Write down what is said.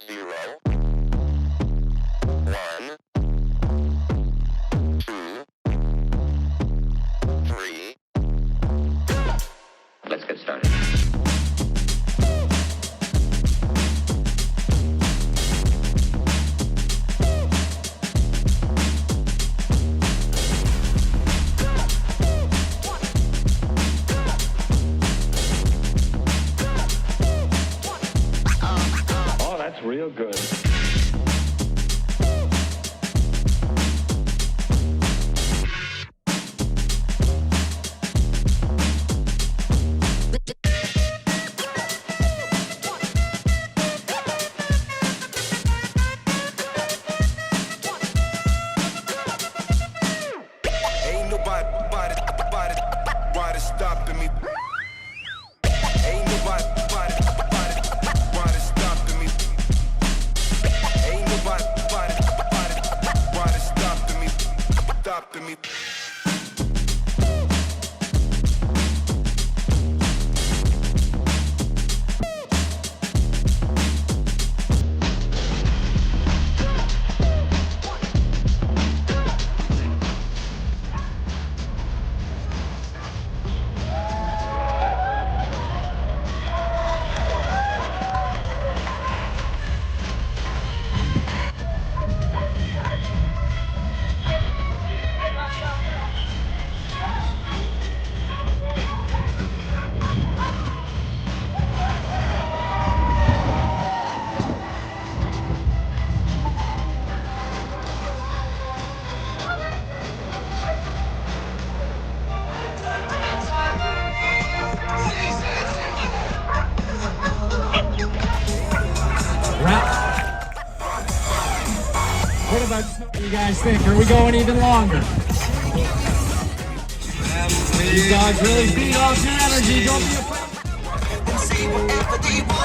0, 1, 2, 3. Let's get started. Oh, that's real good. Ain't nobody stopping me. Ain't nobody stopping me. Ain't nobody stopping me. What about you guys think? Are we going even longer? These dogs really feed off your energy. Don't be afraid.